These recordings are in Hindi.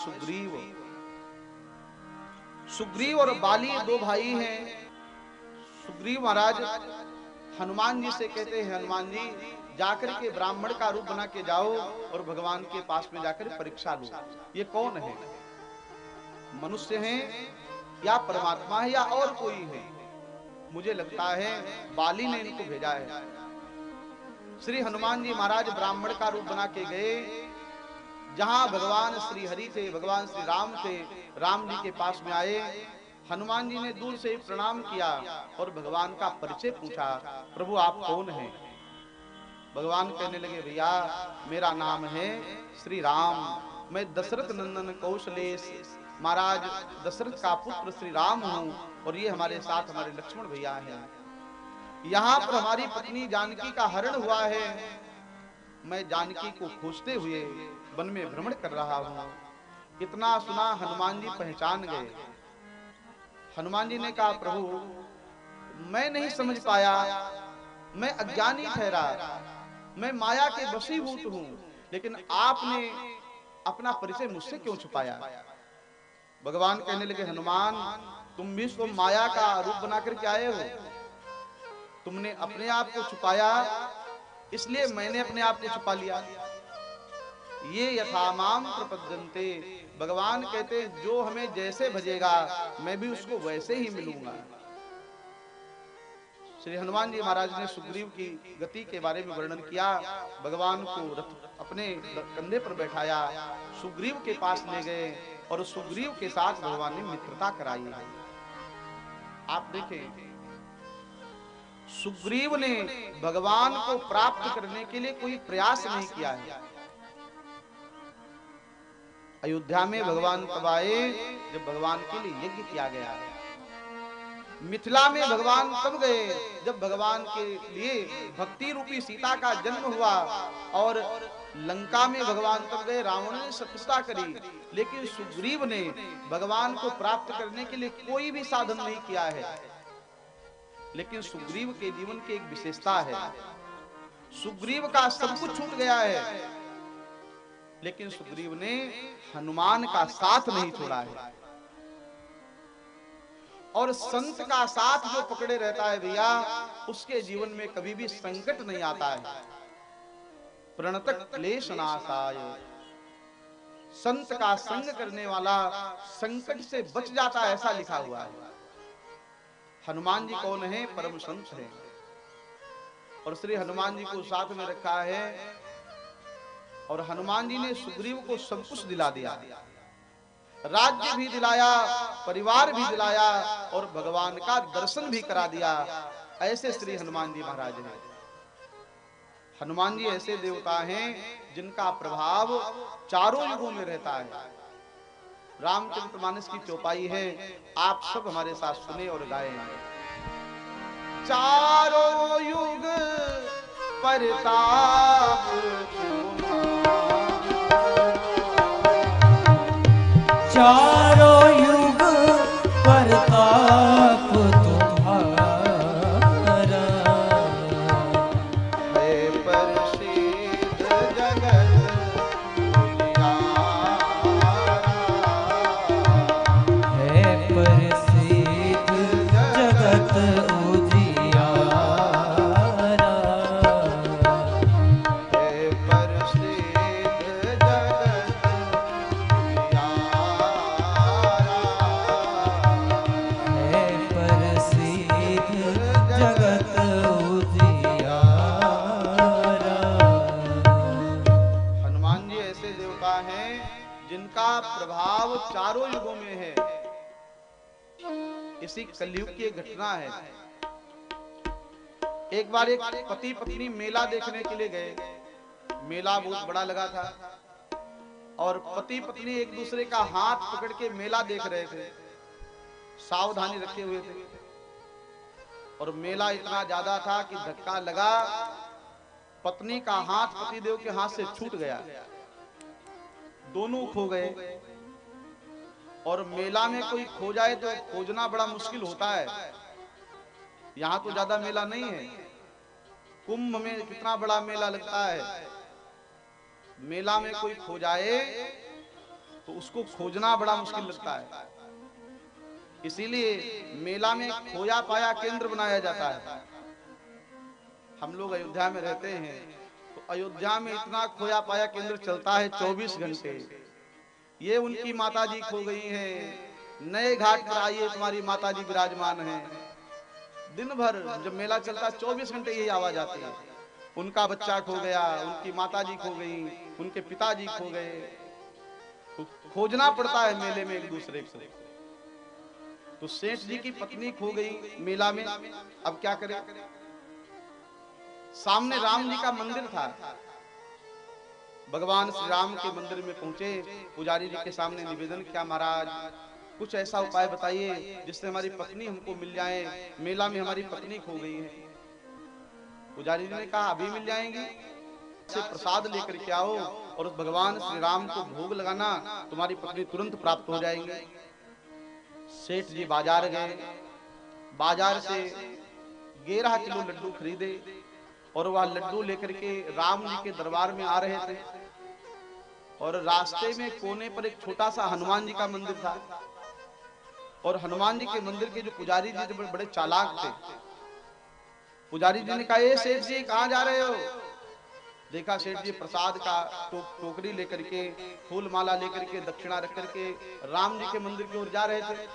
सुग्रीव। सुग्रीव और बाली दो भाई हैं। सुग्रीव महाराज हनुमान जी से कहते हैं, हनुमान जी जाकर के ब्राह्मण का रूप बना के जाओ और भगवान के पास में जाकर परीक्षा लो, ये कौन है, मनुष्य है या परमात्मा है या और कोई है। मुझे लगता है बाली ने इनको भेजा है। श्री हनुमान जी महाराज ब्राह्मण का रूप बना के गए, जहां भगवान श्री हरि थे, भगवान श्री राम थे, राम जी के पास में आए। हनुमान जी ने दूर से प्रणाम किया और भगवान का परिचय पूछा, प्रभु आप कौन हैं। भगवान कहने लगे, भैया मेरा नाम है श्री राम, मैं दशरथ नंदन कौशलेश महाराज दशरथ का पुत्र श्री राम हूं, और ये हमारे साथ हमारे लक्ष्मण भैया हैं। यहाँ पर हमारी पत्नी जानकी का हरण हुआ है, मैं जानकी को खोजते हुए वन में भ्रमण कर रहा हूं। इतना सुना हनुमान जी पहचान गए। हनुमान जी ने कहा, प्रभु मैं नहीं समझ पाया, मैं अज्ञानी ठहरा, मैं माया के वशीभूत हूं, लेकिन आपने अपना परिचय मुझसे क्यों छुपाया। भगवान कहने लगे, हनुमान तुम भी तो माया का रूप बना करके आए हो, तुमने अपने आप को छुपाया, इसलिए मैंने अपने आप को छुपा लिया। ये यथा माम प्रपद्यन्ते, भगवान कहते जो हमें जैसे भजेगा मैं भी उसको वैसे ही मिलूंगा। श्री हनुमान जी महाराज ने सुग्रीव की गति के बारे में वर्णन किया। भगवान को रथ अपने कंधे पर बैठाया, सुग्रीव के पास ले गए और सुग्रीव के साथ भगवान ने मित्रता कराई है। आप देखें, सुग्रीव ने भगवान को प्राप्त करने के लिए कोई प्रयास नहीं किया है। अयोध्या में भगवान तब आए जब भगवान के लिए यज्ञ किया गया। मिथिला में भगवान तब गए जब भगवान के लिए भक्ति रूपी सीता का जन्म हुआ, और लंका में भगवान तब गए, रावण ने शत्रुता करी, लेकिन सुग्रीव ने भगवान को प्राप्त करने के लिए कोई भी साधन नहीं किया है। लेकिन सुग्रीव के जीवन की एक विशेषता है, सुग्रीव का सब कुछ छूट गया है, लेकिन सुग्रीव ने हनुमान का साथ नहीं छोड़ा है। और संत का साथ जो पकड़े रहता है भैया, उसके जीवन में कभी भी संकट नहीं आता है। प्रणतक क्लेश नाशाय, संत का संग करने वाला संकट से बच जाता है, ऐसा लिखा हुआ है। हनुमान जी कौन है, परम संत है, और श्री हनुमान जी को साथ में रखा है, और हनुमान जी ने सुग्रीव को सब कुछ दिला दिया, राज्य भी दिलाया, परिवार भी दिलाया, और भगवान का दर्शन भी करा दिया। ऐसे श्री हनुमान जी महाराज हैं। हनुमान जी ऐसे देवता हैं जिनका प्रभाव चारों युगों में रहता है। रामचरितमानस की चौपाई है, आप सब हमारे साथ सुने और गाएं। चारों युग परताप चारों युग परताप तुम्हारा, है प्रसिद्ध जगत उजियारा, है प्रसिद्ध जगत उजियारा, है प्रसिद्ध जगत है प्रसिद्ध जगत उजियारा। हनुमान जी ऐसे देवता हैं जिनका प्रभाव चारों युगों में है। इसी कलयुग की एक घटना है। एक बार एक पति पत्नी मेला देखने के लिए गए। मेला बहुत बड़ा लगा था, और पति पत्नी एक दूसरे का हाथ पकड़ के मेला देख रहे थे, सावधानी रखे हुए थे। और मेला इतना ज्यादा था कि धक्का लगा, पत्नी का हाथ पतिदेव के हाथ से छूट गया, दोनों खो गए। और मेला में कोई खो जाए तो खोजना बड़ा मुश्किल होता है। यहाँ तो ज्यादा मेला नहीं है, कुंभ में कितना बड़ा मेला लगता है। मेला में कोई खो जाए तो उसको खोजना बड़ा मुश्किल लगता है। इसीलिए मेला में खोया पाया केंद्र बनाया जाता है। हम लोग अयोध्या में रहते हैं तो अयोध्या में इतना खोया पाया केंद्र चलता है 24 घंटे। ये उनकी माता जी खो गई हैं, नए घाट पर आइए तुम्हारी माता जी विराजमान है। दिन भर जब मेला चलता है 24 घंटे यही आवाज आती है, उनका बच्चा खो गया, उनकी माता जी खो गई, उनके पिताजी खो गए। तो खोजना पड़ता है मेले में एक दूसरे को। तो सेठ जी की पत्नी खो गई मेला में, अब क्या करें। सामने राम जी का मंदिर था, भगवान श्री राम के मंदिर में पहुंचे, पुजारी जी के सामने निवेदन किया, महाराज कुछ ऐसा उपाय बताइए जिससे हमारी पत्नी हमको मिल जाए, मेला में हमारी पत्नी खो गई है। पुजारी जी ने कहा अभी मिल जाएंगी, से प्रसाद लेकर के आओ और उस भगवान श्री राम को भोग लगाना, तुम्हारी पत्नी तुरंत प्राप्त हो जाएंगी। सेठ जी बाजार गए, बाजार से 11 किलो लड्डू खरीदे और वह लड्डू लेकर के राम जी के दरबार में आ रहे थे। और रास्ते में कोने पर एक छोटा सा हनुमान जी का मंदिर था और हनुमान जी के मंदिर के जो पुजारी जी थे बड़े चालाक थे। पुजारी जी ने कहा ए सेठ जी कहां जा रहे हो। देखा सेठ जी प्रसाद का टोकरी लेकर के, फूल माला लेकर के, दक्षिणा रख करके राम जी के मंदिर की ओर जा रहे थे।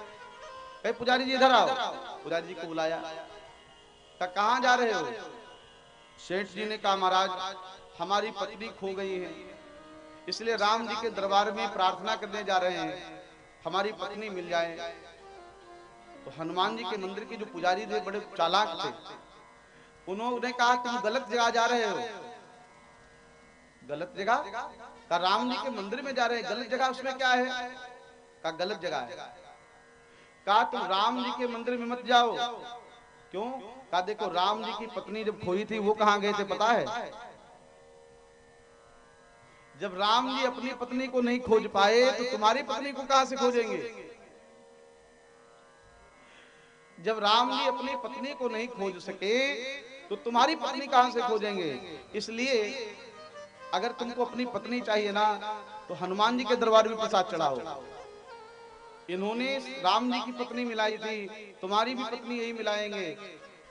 कहे पुजारी जी इधर आओ। पुजारी जी को बुलाया, कहा कहां जा रहे हो। सेठ जी ने कहा महाराज हमारी पत्नी खो गई है, इसलिए राम जी के दरबार में प्रार्थना करने जा रहे हैं, हमारी पत्नी मिल जाए। तो हनुमान जी के मंदिर के जो पुजारी थे बड़े चालाक थे, उन्होंने कहा तुम गलत जगह जा रहे हो। गलत जगह? कहा राम जी के मंदिर में जा रहे हैं, गलत जगह उसमें क्या है। कहा गलत जगह है। कहा तुम राम जी के मंदिर में मत जाओ। क्यों? कहा देखो राम जी की पत्नी जब खोई थी वो कहां गए थे पता है। जब राम जी अपनी पत्नी को नहीं खोज पाए तो तुम्हारी पत्नी को कहां से खोजेंगे। जब राम जी अपनी पत्नी को नहीं खोज सके तो तुम्हारी पत्नी कहां से खोजेंगे। इसलिए अगर तुमको अपनी पत्नी चाहिए ना तो हनुमान जी के दरबार में प्रसाद चढ़ाओ। इन्होंने राम जी की पत्नी मिलाई थी, तुम्हारी भी पत्नी यही मिलाएंगे।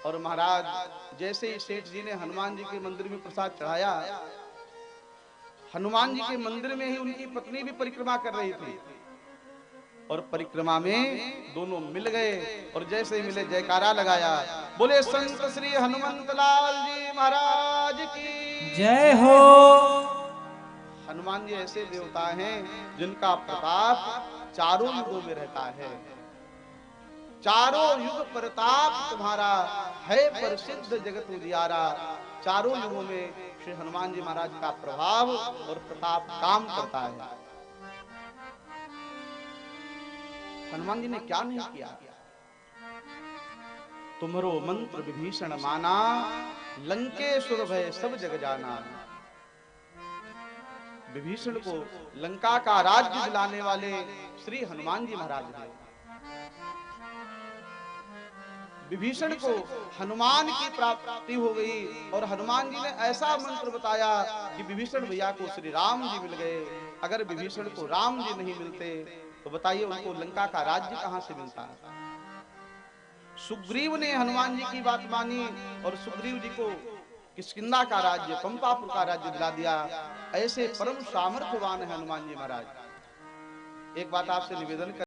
और महाराज जैसे ही सेठ जी ने हनुमान जी के मंदिर में प्रसाद चढ़ाया, हनुमान जी के मंदिर में ही उनकी पत्नी भी परिक्रमा कर रही थी और परिक्रमा में दोनों मिल गए और जैसे ही मिले जयकारा लगाया, बोले संत श्री हनुमंत लाल जी महाराज की जय हो। हनुमान जी ऐसे देवता हैं जिनका प्रताप चारों युगों में रहता है। चारों युग प्रताप तुम्हारा है प्रसिद्ध जगत उजियारा। चारों युगों में श्री हनुमान जी महाराज का प्रभाव और प्रताप काम करता है। हनुमान जी ने क्या नहीं किया। तुम्हारो मंत्र विभीषण माना, लंकेश्वर भय सब जग जाना। विभीषण को लंका का राज्य दिलाने वाले श्री हनुमान जी महाराज हैं। विभीषण को हनुमान की प्राप्ति हो गई और हनुमान जी ने ऐसा मंत्र बताया कि विभीषण भैया को श्री राम जी मिल गए। अगर विभीषण को राम जी नहीं मिलते तो बताइए उनको लंका का राज्य कहां से मिलता। सुग्रीव ने हनुमान जी की बात मानी और सुग्रीव जी को किष्किंधा का राज्य, पंपापुर का राज्य दिला दिया। ऐसे परम सामर्थ्यवान है हनुमान जी महाराज। एक बात आपसे निवेदन कर